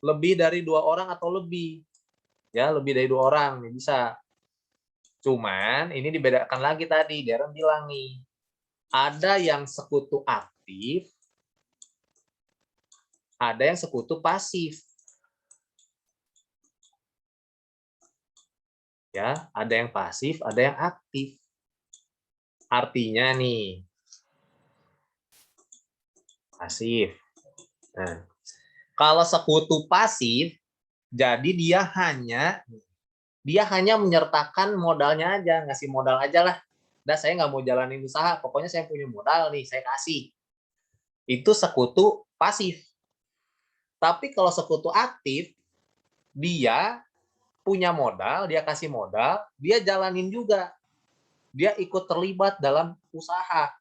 lebih dari 2 orang atau lebih. Ya, lebih dari 2 orang, nih bisa. Cuman, ini dibedakan lagi tadi, Darren bilang nih, ada yang sekutu aktif, ada yang sekutu pasif. Ya, ada yang pasif, ada yang aktif. Artinya nih, pasif. Nah, kalau sekutu pasif, jadi dia hanya menyertakan modalnya aja, ngasih modal aja lah. Udah, saya nggak mau jalanin usaha, pokoknya saya punya modal nih, saya kasih. Itu sekutu pasif. Tapi kalau sekutu aktif, dia punya modal, dia kasih modal, dia jalanin juga. Dia ikut terlibat dalam usaha.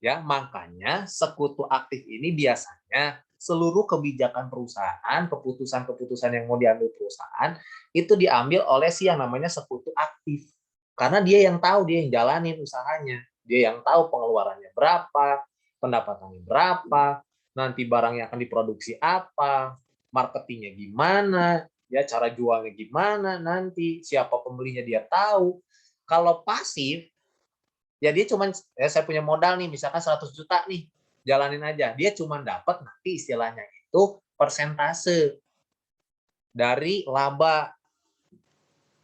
Ya, makanya sekutu aktif ini biasanya seluruh kebijakan perusahaan, keputusan-keputusan yang mau diambil perusahaan, itu diambil oleh si yang namanya sekutu aktif. Karena dia yang tahu, dia yang jalanin usahanya. Dia yang tahu pengeluarannya berapa, pendapatannya berapa, nanti barangnya akan diproduksi apa, marketingnya gimana, ya cara jualnya gimana, nanti siapa pembelinya dia tahu. Kalau pasif, ya dia cuman, ya saya punya modal nih, misalkan 100 juta nih, jalanin aja. Dia cuman dapat nanti istilahnya itu persentase dari laba.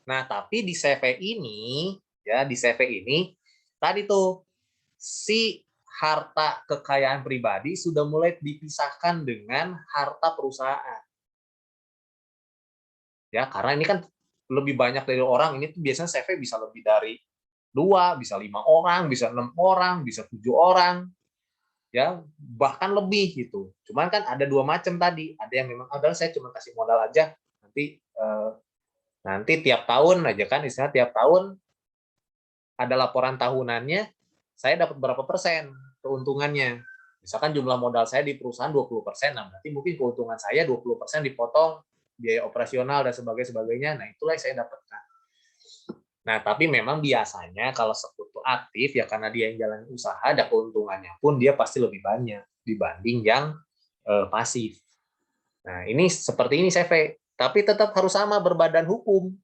Nah, tapi di CV ini, ya di CV ini, tadi tuh, si harta kekayaan pribadi sudah mulai dipisahkan dengan harta perusahaan. Ya, karena ini kan lebih banyak dari orang, ini tuh biasanya CV bisa lebih dari 2, bisa 5 orang, bisa 6 orang, bisa 7 orang. Ya, bahkan lebih gitu. Cuman kan ada 2 macam tadi. Ada yang memang adalah saya cuma kasih modal aja, nanti tiap tahun aja kan, istilah tiap tahun ada laporan tahunannya, saya dapat berapa persen keuntungannya. Misalkan jumlah modal saya di perusahaan 20%, nah berarti mungkin keuntungan saya 20% dipotong biaya operasional dan sebagainya. Nah, itulah yang saya dapatkan. Nah, tapi memang biasanya kalau sekutu aktif, ya karena dia yang jalan usaha, ada keuntungannya pun dia pasti lebih banyak dibanding yang pasif. Nah, ini seperti ini CV, tapi tetap harus sama berbadan hukum.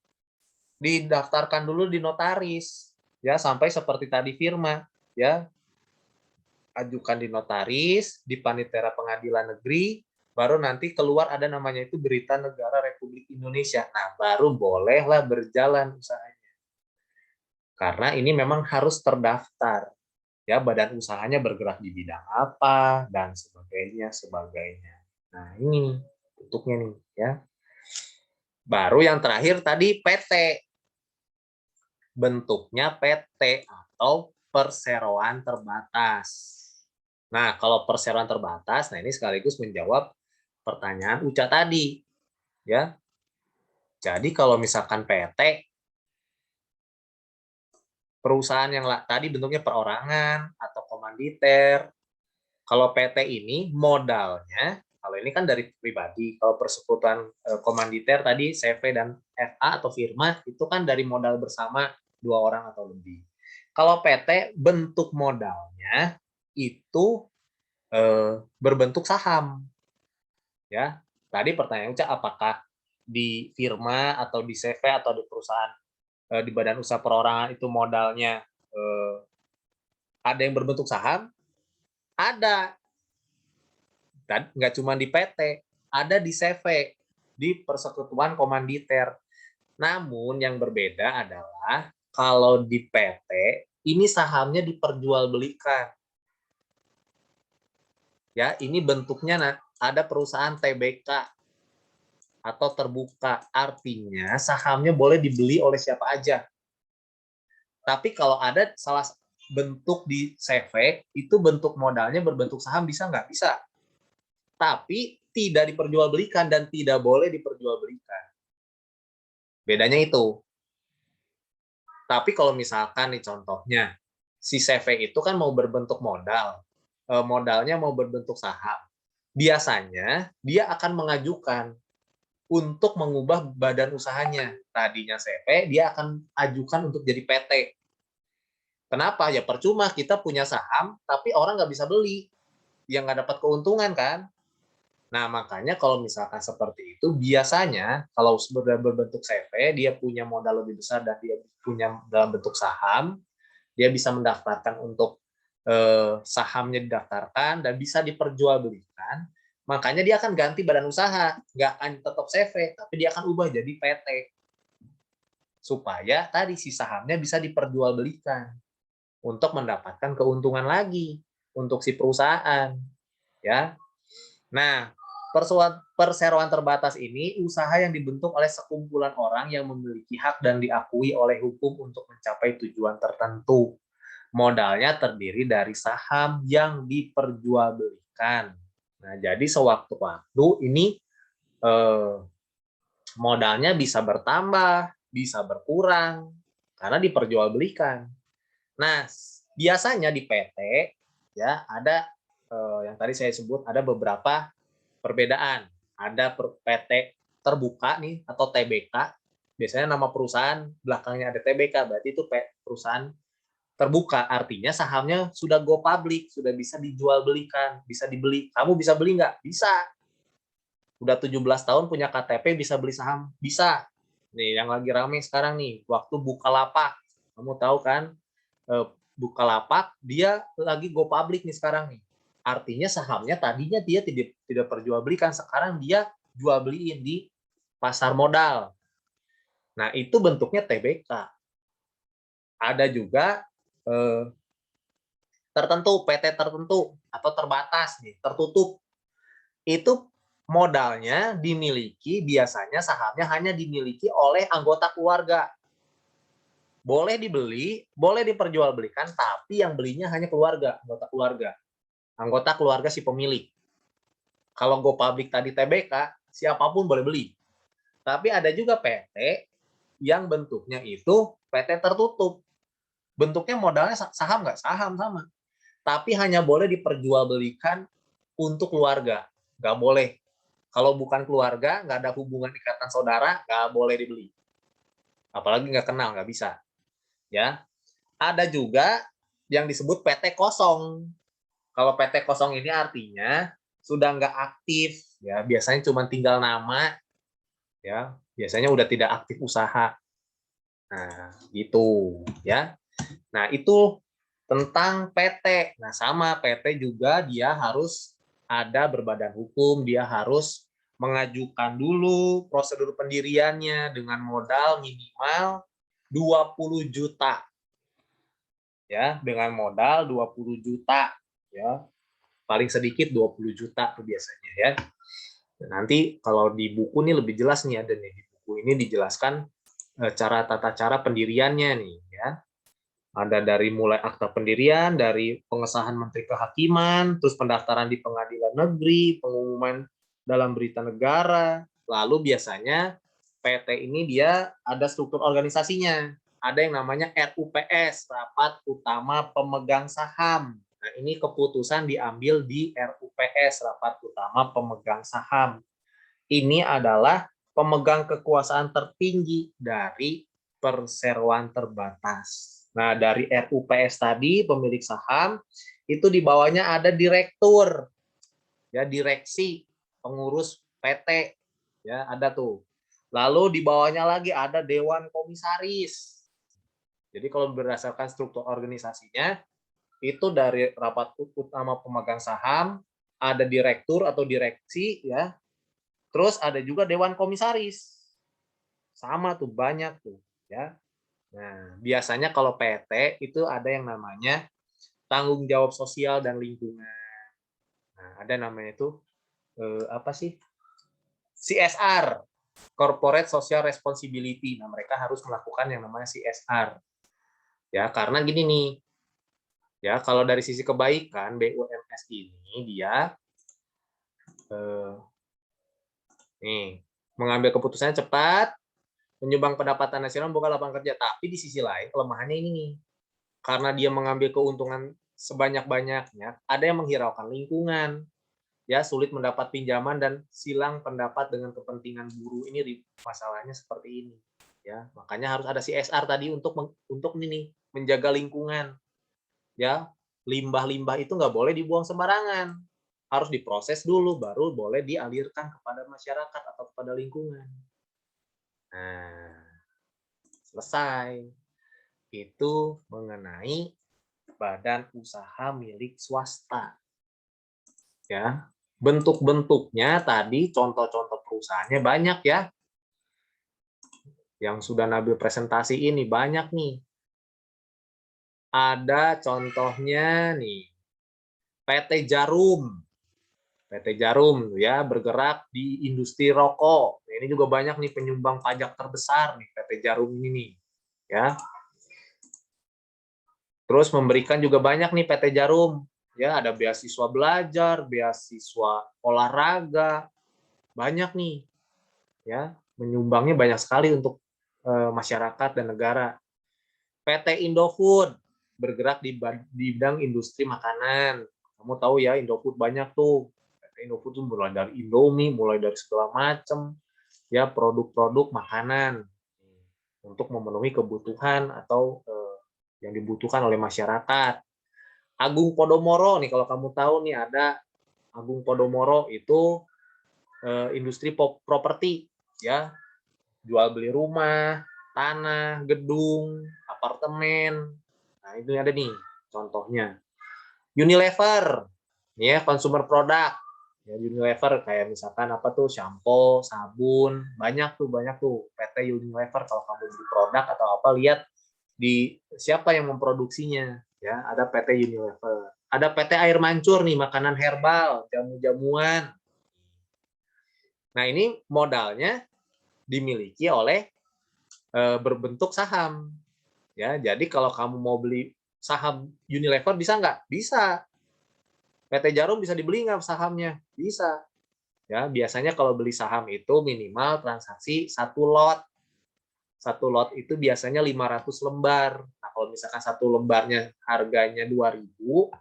Didaftarkan dulu di notaris, ya sampai seperti tadi firma, ya. Ajukan di notaris, di Panitera Pengadilan Negeri, baru nanti keluar ada namanya itu Berita Negara Republik Indonesia. Nah, baru bolehlah berjalan usahanya. Karena ini memang harus terdaftar. Ya, badan usahanya bergerak di bidang apa dan sebagainya. Nah, ini bentuknya nih ya. Baru yang terakhir tadi PT. Bentuknya PT atau perseroan terbatas. Nah, kalau perseroan terbatas, nah ini sekaligus menjawab pertanyaan Uca tadi, ya. Jadi kalau misalkan PT, perusahaan yang tadi bentuknya perorangan atau komanditer. Kalau PT ini modalnya, kalau ini kan dari pribadi. Kalau persekutuan komanditer tadi CV dan FA atau firma itu kan dari modal bersama 2 orang atau lebih. Kalau PT bentuk modalnya itu berbentuk saham. Ya, tadi pertanyaan Uca, apakah di firma atau di CV atau di perusahaan di badan usaha perorangan itu modalnya ada yang berbentuk saham? Ada. Dan nggak cuma di PT, ada di CV, di persekutuan komanditer. Namun yang berbeda adalah kalau di PT ini sahamnya diperjualbelikan. Ya, ini bentuknya ada perusahaan TBK atau terbuka, artinya sahamnya boleh dibeli oleh siapa aja. Tapi kalau ada salah bentuk di CV, itu bentuk modalnya berbentuk saham, bisa nggak? Bisa. Tapi tidak diperjualbelikan dan tidak boleh diperjualbelikan. Bedanya itu. Tapi kalau misalkan nih contohnya, si CV itu kan mau berbentuk modal, modalnya mau berbentuk saham. Biasanya dia akan mengajukan untuk mengubah badan usahanya. Tadinya CV, dia akan ajukan untuk jadi PT. Kenapa? Ya percuma kita punya saham, tapi orang nggak bisa beli. Yang nggak dapat keuntungan kan? Nah, makanya kalau misalkan seperti itu, biasanya kalau sudah berbentuk CV, dia punya modal lebih besar dan dia punya dalam bentuk saham, dia bisa mendaftarkan untuk sahamnya didaftarkan dan bisa diperjualbelikan, makanya dia akan ganti badan usaha, nggak akan tetap CV, tapi dia akan ubah jadi PT. Supaya tadi si sahamnya bisa diperjualbelikan untuk mendapatkan keuntungan lagi untuk si perusahaan. Ya. Nah, perseroan terbatas ini usaha yang dibentuk oleh sekumpulan orang yang memiliki hak dan diakui oleh hukum untuk mencapai tujuan tertentu. Modalnya terdiri dari saham yang diperjualbelikan. Nah, jadi sewaktu-waktu ini modalnya bisa bertambah, bisa berkurang karena diperjualbelikan. Nah, biasanya di PT ya ada yang tadi saya sebut ada beberapa perbedaan. Ada PT terbuka nih atau TBK. Biasanya nama perusahaan belakangnya ada TBK, berarti itu perusahaan terbuka. Artinya sahamnya sudah go public, sudah bisa dijual belikan, bisa dibeli. Kamu bisa beli nggak? Bisa. Udah 17 tahun punya KTP bisa beli saham? Bisa. Nih yang lagi rame sekarang nih, waktu Bukalapak. Kamu tahu kan, Bukalapak dia lagi go public nih sekarang nih. Artinya sahamnya tadinya dia tidak perjualbelikan, sekarang dia jual beliin di pasar modal. Nah, itu bentuknya TBK. Ada juga tertentu, PT tertentu atau terbatas nih, tertutup. Itu modalnya dimiliki, biasanya sahamnya hanya dimiliki oleh anggota keluarga. Boleh dibeli, boleh diperjualbelikan, tapi yang belinya hanya keluarga, anggota keluarga. Anggota keluarga si pemilik. Kalau go public tadi TBK, siapapun boleh beli. Tapi ada juga PT yang bentuknya itu PT tertutup. Bentuknya modalnya saham nggak? Saham sama. Tapi hanya boleh diperjualbelikan untuk keluarga. Nggak boleh. Kalau bukan keluarga, nggak ada hubungan ikatan saudara, nggak boleh dibeli. Apalagi nggak kenal, nggak bisa. Ya, ada juga yang disebut PT kosong. Kalau PT kosong ini artinya sudah nggak aktif, ya biasanya cuma tinggal nama, ya biasanya udah tidak aktif usaha. Nah, gitu ya. Nah, itu tentang PT. Nah, sama PT juga dia harus ada berbadan hukum, dia harus mengajukan dulu prosedur pendiriannya dengan modal minimal 20 juta. ya, dengan modal 20 juta, ya. Paling sedikit 20 juta tuh biasanya ya. Nanti kalau di buku nih lebih jelas nih, ada nih di buku ini dijelaskan tata cara pendiriannya nih ya. Ada dari mulai akta pendirian, dari pengesahan Menteri Kehakiman, terus pendaftaran di pengadilan negeri, pengumuman dalam berita negara, lalu biasanya PT ini dia ada struktur organisasinya. Ada yang namanya RUPS, Rapat Utama Pemegang Saham. Nah, ini keputusan diambil di RUPS, Rapat Utama Pemegang Saham. Ini adalah pemegang kekuasaan tertinggi dari perseroan terbatas. Nah, dari RUPS tadi, pemilik saham, itu di bawahnya ada direktur, ya, direksi, pengurus PT, ya, ada tuh. Lalu di bawahnya lagi ada dewan komisaris. Jadi kalau berdasarkan struktur organisasinya, itu dari rapat utama pemegang saham, ada direktur atau direksi, ya, terus ada juga dewan komisaris. Sama tuh, banyak tuh, ya. Nah, biasanya kalau PT itu ada yang namanya tanggung jawab sosial dan lingkungan. Nah, ada namanya itu apa sih? CSR, Corporate Social Responsibility. Nah, mereka harus melakukan yang namanya CSR. Ya, karena gini nih. Ya, kalau dari sisi kebaikan BUMS ini dia nih mengambil keputusannya cepat, menyumbang pendapatan nasional, membuka lapangan kerja. Tapi di sisi lain kelemahannya ini nih. Karena dia mengambil keuntungan sebanyak-banyaknya, ada yang menghiraukan lingkungan, ya, sulit mendapat pinjaman dan silang pendapat dengan kepentingan buruh. Ini masalahnya seperti ini, ya. Makanya harus ada CSR tadi untuk ini menjaga lingkungan, ya. Limbah-limbah itu nggak boleh dibuang sembarangan, harus diproses dulu baru boleh dialirkan kepada masyarakat atau kepada lingkungan. Nah, selesai. Itu mengenai badan usaha milik swasta. Ya, bentuk-bentuknya tadi contoh-contoh perusahaannya banyak ya. Yang sudah Nabil presentasi ini banyak nih. Ada contohnya nih. PT Jarum. PT Jarum ya, bergerak di industri rokok. Ini juga banyak nih penyumbang pajak terbesar nih PT Jarum ini nih. Ya. Terus memberikan juga banyak nih PT Jarum. Ya, ada beasiswa belajar, beasiswa olahraga, banyak nih. Ya, menyumbangnya banyak sekali untuk masyarakat dan negara. PT Indofood bergerak di bidang industri makanan. Kamu tahu ya, Indofood banyak tuh. PT Indofood tuh mulai dari Indomie, mulai dari segala macam ya produk-produk makanan untuk memenuhi kebutuhan atau yang dibutuhkan oleh masyarakat. Agung Podomoro nih, kalau kamu tahu nih, ada Agung Podomoro itu industri properti ya, jual beli rumah, tanah, gedung, apartemen. Nah, itu ada nih contohnya. Unilever, ya, consumer product. Ya, Unilever kayak misalkan apa tuh, shampoo, sabun, banyak tuh PT Unilever. Kalau kamu beli produk atau apa, lihat di siapa yang memproduksinya. Ya, ada PT Unilever. Ada PT Air Mancur nih, makanan herbal, jamu-jamuan. Nah, ini modalnya dimiliki oleh berbentuk saham. Ya, jadi kalau kamu mau beli saham Unilever bisa nggak? Bisa. PT Jarum bisa dibeli nggak sahamnya? Bisa. Ya, biasanya kalau beli saham itu minimal transaksi satu lot. Satu lot itu biasanya 500 lembar. Nah, kalau misalkan satu lembarnya harganya 2.000,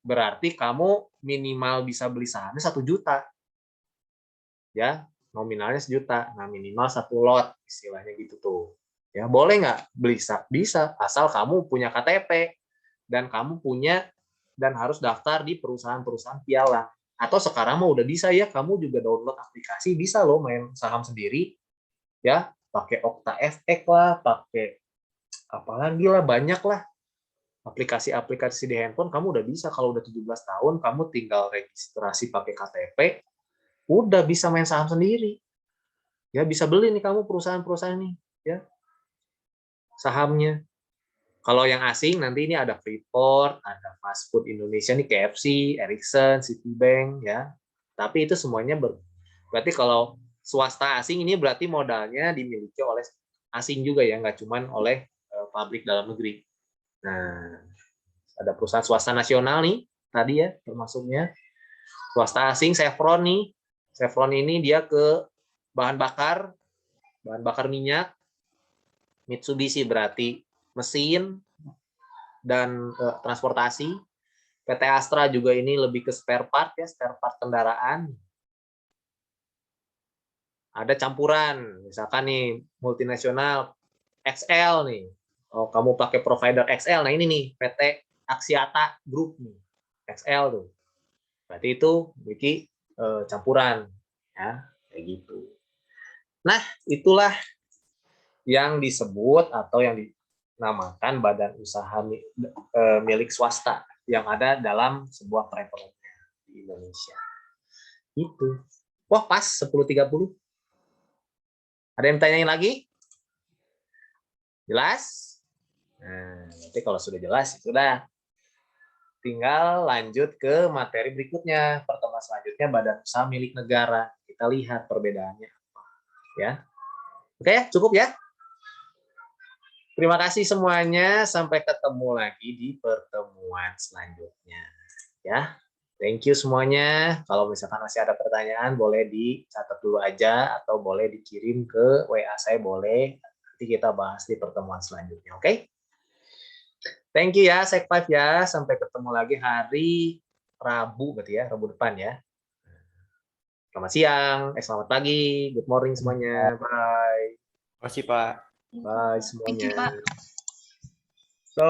berarti kamu minimal bisa beli sahamnya 1 juta. Ya, nominalnya 1 juta. Nah, minimal satu lot, istilahnya gitu tuh. Ya, boleh nggak beli? Bisa, asal kamu punya KTP dan kamu punya dan harus daftar di perusahaan-perusahaan pialang. Atau sekarang mah udah bisa ya, kamu juga download aplikasi, bisa loh main saham sendiri. Ya, pakai Okta FX lah, pakai apalagi lah, banyak lah aplikasi-aplikasi di handphone. Kamu udah bisa, kalau udah 17 tahun kamu tinggal registrasi pakai KTP, udah bisa main saham sendiri. Ya, bisa beli nih kamu perusahaan-perusahaan nih, ya, sahamnya. Kalau yang asing nanti ini ada Freeport, ada fast food Indonesia nih KFC, Ericsson, Citibank ya. Tapi itu semuanya berarti kalau swasta asing ini berarti modalnya dimiliki oleh asing juga ya, nggak cuman oleh pabrik dalam negeri. Nah, ada perusahaan swasta nasional nih tadi ya termasuknya. Swasta asing Chevron nih. Chevron ini dia ke bahan bakar minyak. Mitsubishi berarti mesin dan transportasi. PT Astra juga ini lebih ke spare part ya, spare part kendaraan. Ada campuran, misalkan nih multinasional XL nih. Oh, kamu pakai provider XL. Nah, ini nih PT Axiata Group nih. XL tuh. Berarti itu memiliki campuran ya, kayak gitu. Nah, itulah yang disebut atau yang dinamakan badan usaha milik swasta yang ada dalam sebuah perekonomian di Indonesia. Itu. Wah, pas 10.30. Ada yang tanyain lagi? Jelas? Nah, nanti kalau sudah jelas, sudah. Tinggal lanjut ke materi berikutnya. Pertemuan selanjutnya badan usaha milik negara. Kita lihat perbedaannya apa. Ya. Oke, cukup ya? Terima kasih semuanya. Sampai ketemu lagi di pertemuan selanjutnya. Ya. Thank you semuanya. Kalau misalkan masih ada pertanyaan, boleh dicatat dulu aja atau boleh dikirim ke WA saya, boleh. Nanti kita bahas di pertemuan selanjutnya, oke? Thank you ya, Sek 5 ya. Sampai ketemu lagi hari Rabu berarti ya, Rabu depan ya. Selamat siang, selamat pagi, good morning semuanya. Bye. Terima kasih, Pak. Bye semuanya. Thank you, Pak. So